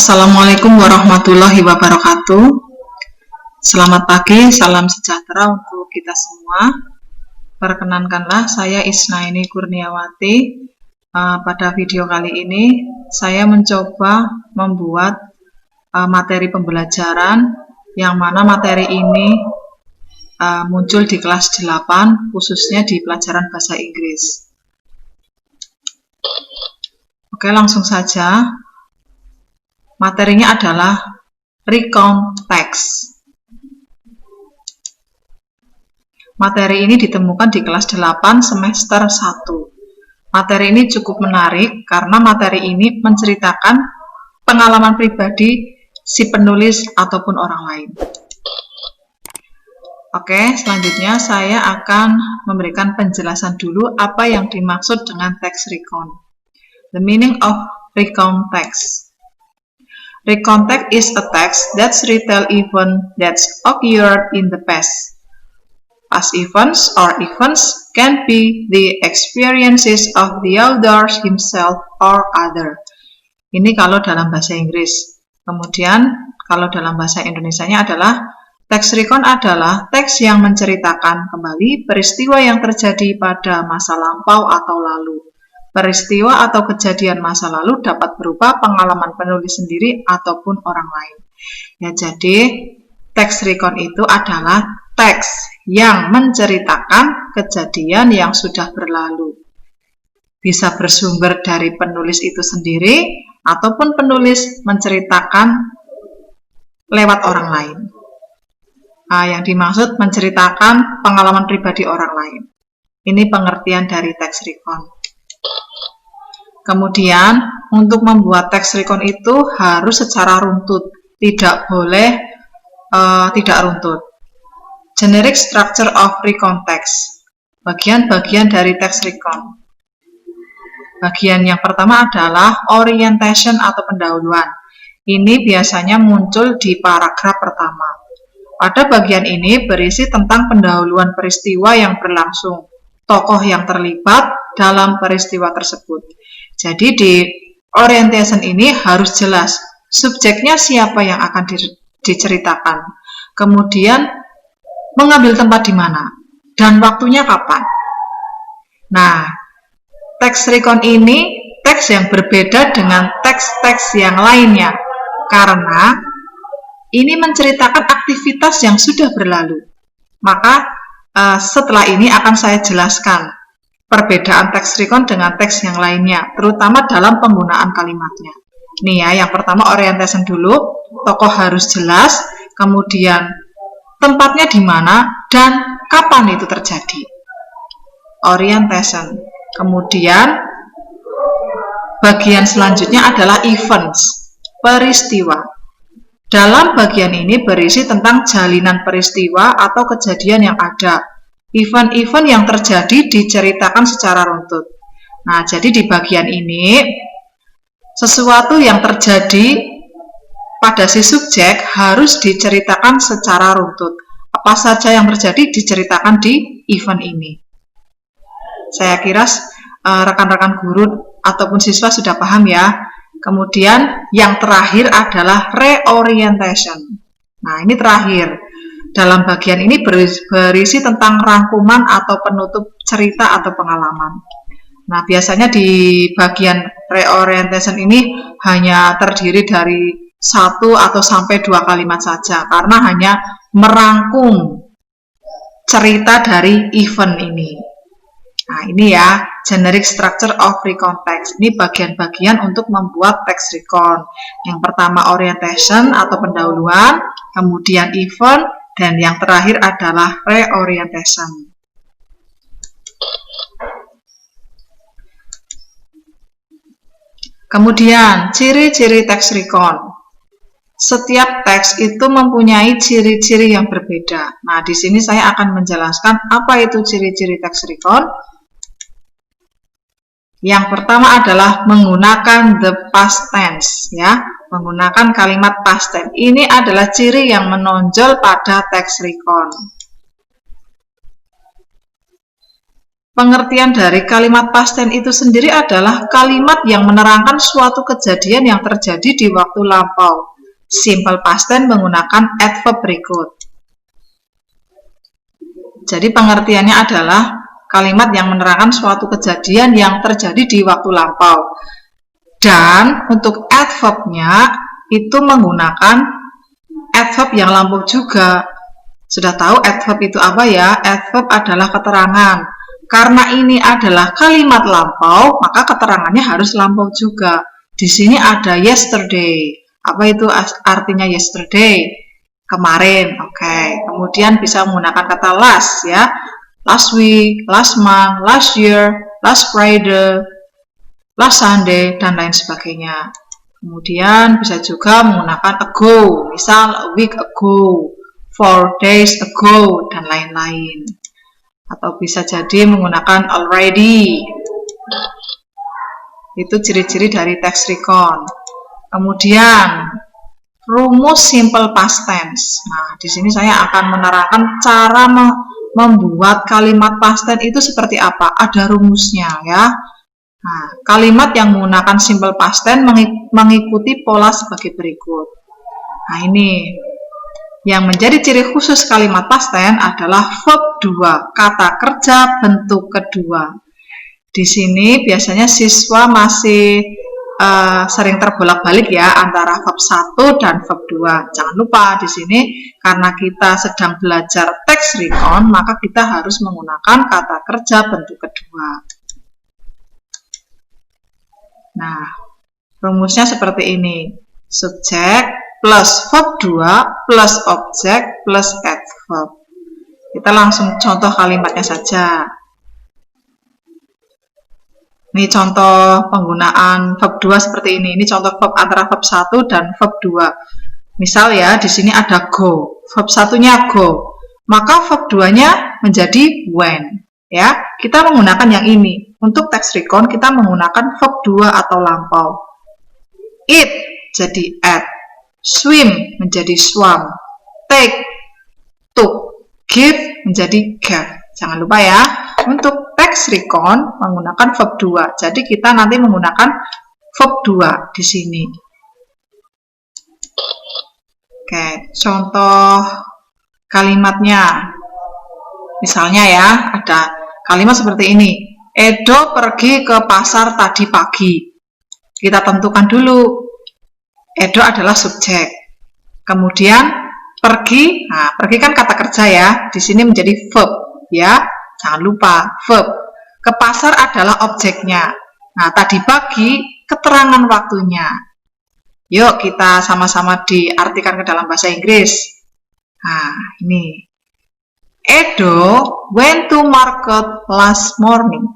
Assalamualaikum warahmatullahi wabarakatuh. Selamat pagi, salam sejahtera untuk kita semua. Perkenankanlah, saya Isnaini Kurniawati. Pada video kali ini, saya mencoba membuat materi pembelajaran yang mana materi ini muncul di kelas 8, khususnya di pelajaran bahasa Inggris. Oke, langsung saja. Materinya adalah recount text. Materi ini ditemukan di kelas 8 semester 1. Materi ini cukup menarik karena materi ini menceritakan pengalaman pribadi si penulis ataupun orang lain. Oke, selanjutnya saya akan memberikan penjelasan dulu apa yang dimaksud dengan text recount. The meaning of recount text. Recount text is a text that retell event that occurred in the past. Past events or events can be the experiences of the author himself or other. Ini kalau dalam bahasa Inggris. Kemudian kalau dalam bahasa Indonesianya adalah text recount adalah teks yang menceritakan kembali peristiwa yang terjadi pada masa lampau atau lalu. Peristiwa atau kejadian masa lalu dapat berupa pengalaman penulis sendiri ataupun orang lain. Ya, jadi teks recount itu adalah teks yang menceritakan kejadian yang sudah berlalu. Bisa bersumber dari penulis itu sendiri ataupun penulis menceritakan lewat orang lain. Yang dimaksud menceritakan pengalaman pribadi orang lain. Ini pengertian dari teks recount. Kemudian, untuk membuat teks recount itu harus secara runtut, tidak boleh tidak runtut. Generic structure of recount text. Bagian-bagian dari teks recount. Bagian yang pertama adalah orientation atau pendahuluan. Ini biasanya muncul di paragraf pertama. Pada bagian ini berisi tentang pendahuluan peristiwa yang berlangsung, tokoh yang terlibat dalam peristiwa tersebut. Jadi di orientation ini harus jelas subjeknya siapa yang akan diceritakan, kemudian mengambil tempat di mana, dan waktunya kapan. Nah, teks recount ini teks yang berbeda dengan teks-teks yang lainnya, karena ini menceritakan aktivitas yang sudah berlalu. Maka setelah ini akan saya jelaskan perbedaan teks recount dengan teks yang lainnya, terutama dalam penggunaan kalimatnya. Nih ya, yang pertama orientation dulu, tokoh harus jelas, kemudian tempatnya di mana dan kapan itu terjadi. Orientation. Kemudian bagian selanjutnya adalah events, peristiwa. Dalam bagian ini berisi tentang jalinan peristiwa atau kejadian yang ada. Event-event yang terjadi diceritakan secara runtut. Nah, jadi di bagian ini, sesuatu yang terjadi pada si subjek harus diceritakan secara runtut. Apa saja yang terjadi diceritakan di event ini. Saya kira rekan-rekan guru ataupun siswa sudah paham ya. Kemudian yang terakhir adalah reorientation. Nah, ini terakhir. Dalam bagian ini berisi tentang rangkuman atau penutup cerita atau pengalaman. Nah, biasanya di bagian reorientation ini hanya terdiri dari 1 atau sampai 2 kalimat saja, karena hanya merangkum cerita dari event ini. Nah, ini ya, generic structure of recount text. Ini bagian-bagian untuk membuat text recount. Yang pertama orientation atau pendahuluan, kemudian event, dan yang terakhir adalah reorientation. Kemudian, ciri-ciri teks recount. Setiap teks itu mempunyai ciri-ciri yang berbeda. Nah, di sini saya akan menjelaskan apa itu ciri-ciri teks recount. Yang pertama adalah menggunakan the past tense, ya. Menggunakan kalimat past tense. Ini adalah ciri yang menonjol pada teks recount. Pengertian dari kalimat past tense itu sendiri adalah kalimat yang menerangkan suatu kejadian yang terjadi di waktu lampau. Simple past tense menggunakan adverb berikut. Jadi pengertiannya adalah kalimat yang menerangkan suatu kejadian yang terjadi di waktu lampau. Dan untuk adverbnya itu menggunakan adverb yang lampau juga. Sudah tahu adverb itu apa ya? Adverb adalah keterangan. Karena ini adalah kalimat lampau, maka keterangannya harus lampau juga. Di sini ada yesterday. Apa itu artinya yesterday? Kemarin. Oke. Kemudian bisa menggunakan kata last ya. Last week, last month, last year, last Friday, last Sunday, dan lain sebagainya. Kemudian bisa juga menggunakan ago. Misal a week ago, 4 days ago, dan lain-lain. Atau bisa jadi menggunakan already. Itu ciri-ciri dari text recon. Kemudian rumus simple past tense. Nah, di sini saya akan menerangkan cara membuat kalimat past tense itu seperti apa. Ada rumusnya ya. Nah, kalimat yang menggunakan simple past tense mengikuti pola sebagai berikut. Nah, ini yang menjadi ciri khusus kalimat past tense adalah verb 2, kata kerja bentuk kedua. Di sini biasanya siswa masih sering terbolak-balik ya antara verb 1 dan verb 2. Jangan lupa di sini karena kita sedang belajar text recon, maka kita harus menggunakan kata kerja bentuk kedua. Nah, rumusnya seperti ini. Subjek plus verb 2 plus objek plus adverb. Kita langsung contoh kalimatnya saja. Ini contoh penggunaan verb 2 seperti ini. Ini contoh verb antara verb 1 dan verb 2. Misal ya, di sini ada go. Verb 1-nya go. Maka verb 2-nya menjadi when. Ya, kita menggunakan yang ini. Untuk text recon kita menggunakan verb 2 atau lampau. Eat jadi ate. Swim menjadi swam, take, took, give menjadi gave. Jangan lupa ya, untuk text recon menggunakan verb 2. Jadi kita nanti menggunakan verb 2 di sini. Oke, contoh kalimatnya. Misalnya ya, ada kalimat seperti ini. Edo pergi ke pasar tadi pagi. Kita tentukan dulu. Edo adalah subjek. Kemudian pergi, nah pergi kan kata kerja ya. Di sini menjadi verb ya. Jangan lupa verb. Ke pasar adalah objeknya. Nah, tadi pagi keterangan waktunya. Yuk kita sama-sama diartikan ke dalam bahasa Inggris. Nah, ini. Edo went to market last morning.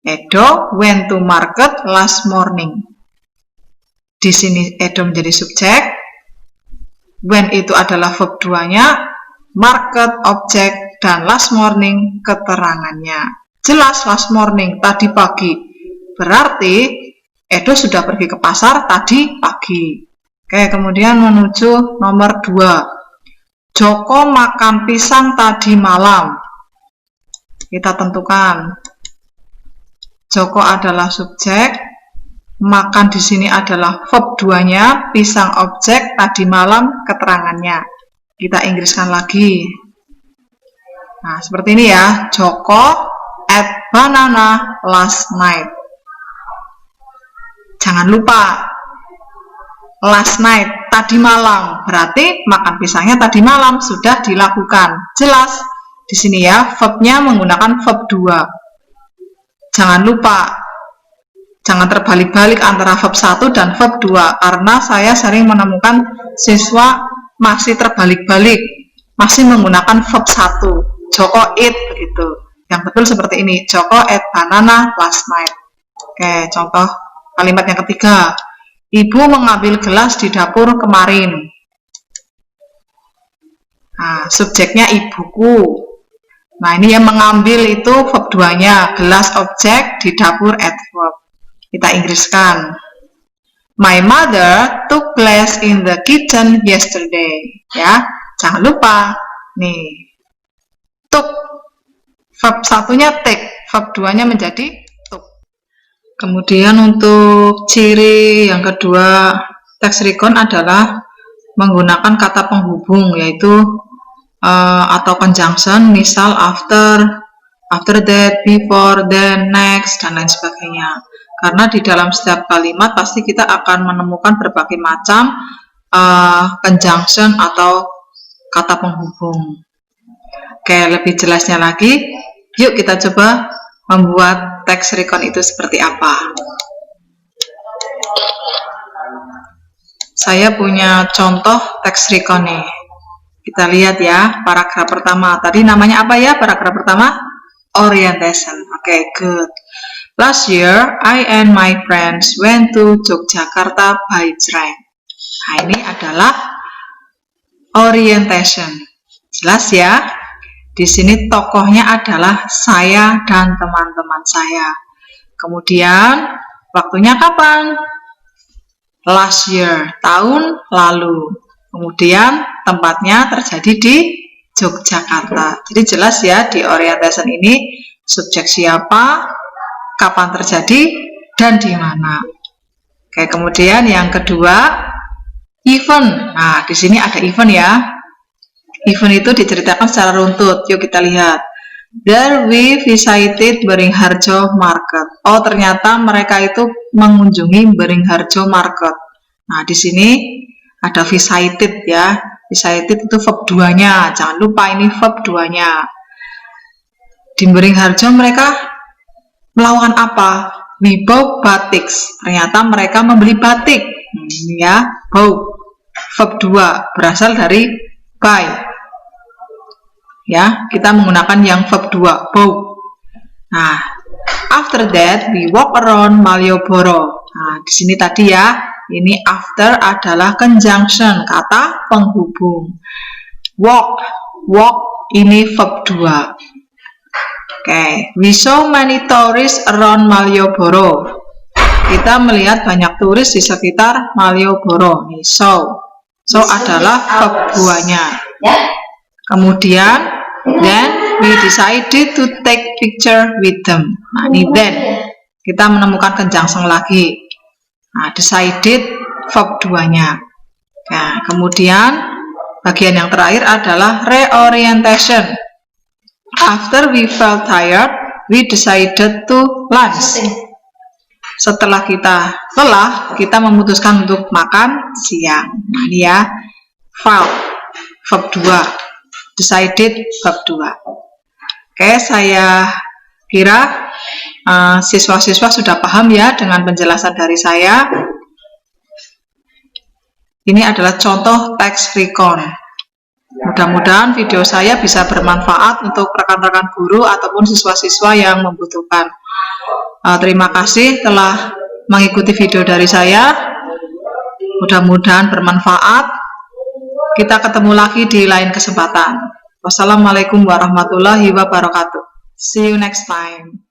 Edo went to market last morning. Di sini Edo menjadi subjek. When itu adalah verb 2-nya, market objek, dan last morning keterangannya. Jelas last morning, tadi pagi. Berarti Edo sudah pergi ke pasar tadi pagi. Oke, kemudian menuju nomor 2. Joko makan pisang tadi malam. Kita tentukan. Joko adalah subjek, makan di sini adalah verb 2-nya, pisang objek, tadi malam keterangannya. Kita Inggriskan lagi. Nah, seperti ini ya. Joko ate banana last night. Jangan lupa, last night, tadi malam. Berarti makan pisangnya tadi malam sudah dilakukan. Jelas di sini ya, verbnya menggunakan verb 2. Jangan lupa, jangan terbalik-balik antara verb 1 dan verb 2, karena saya sering menemukan siswa masih terbalik-balik, masih menggunakan verb 1, Joko eat begitu. Yang betul seperti ini, Joko ate banana last night. Oke, contoh kalimat yang ketiga. Ibu mengambil gelas di dapur kemarin. Nah, subjeknya ibuku. Nah, ini yang mengambil itu verb 2-nya, gelas objek, di dapur adverb. Kita Inggriskan. My mother took glass in the kitchen yesterday. Ya, jangan lupa. Nih, took verb satunya take, verb 2-nya menjadi took. Kemudian untuk ciri yang kedua text recon adalah menggunakan kata penghubung, yaitu atau conjunction, misal after that, before, then, next, dan lain sebagainya. Karena di dalam setiap kalimat pasti kita akan menemukan berbagai macam conjunction atau kata penghubung. Oke, lebih jelasnya lagi, yuk kita coba membuat text recon itu seperti apa. Saya punya contoh text recon nih. Kita lihat ya, paragraf pertama. Tadi namanya apa ya paragraf pertama? Orientation. Oke, good. Last year, I and my friends went to Yogyakarta by train. Nah, ini adalah orientation. Jelas ya? Di sini tokohnya adalah saya dan teman-teman saya. Kemudian, waktunya kapan? Last year, tahun lalu. Kemudian tempatnya terjadi di Yogyakarta. Jadi jelas ya, di orientation ini subjek siapa, kapan terjadi, dan di mana. Oke, kemudian yang kedua, event. Nah, di sini ada event ya. Event itu diceritakan secara runtut. Yuk kita lihat. There we visited Beringharjo Market. Oh, ternyata mereka itu mengunjungi Beringharjo Market. Nah, di sini ada visited ya. Visited itu verb 2-nya. Jangan lupa ini verb 2-nya. Di Beringharjo mereka melakukan apa? We bought batiks. Ternyata mereka membeli batik. Ya, bought. Verb 2 berasal dari buy. Ya, kita menggunakan yang verb 2, bought. Nah, after that we walk around Malioboro. Nah, di sini tadi ya, ini after adalah conjunction, kata penghubung. Walk ini verb 2. Oke, we saw many tourists around Malioboro. Kita melihat banyak turis di sekitar Malioboro. Nih, so adalah verb 2-nya. Kemudian, then we decided to take picture with them. Nah, ini then. Kita menemukan conjunction lagi. Nah, decided verb 2-nya. Nah, kemudian bagian yang terakhir adalah reorientation. After we felt tired, we decided to lunch. Setelah kita lelah, kita memutuskan untuk makan siang. Nah, ini ya, felt verb 2. Decided verb 2. Oke, saya kira siswa-siswa sudah paham ya dengan penjelasan dari saya. Ini adalah contoh text recon. Mudah-mudahan video saya bisa bermanfaat untuk rekan-rekan guru ataupun siswa-siswa yang membutuhkan. Terima kasih telah mengikuti video dari saya. Mudah-mudahan bermanfaat. Kita ketemu lagi di lain kesempatan. Wassalamualaikum warahmatullahi wabarakatuh. See you next time.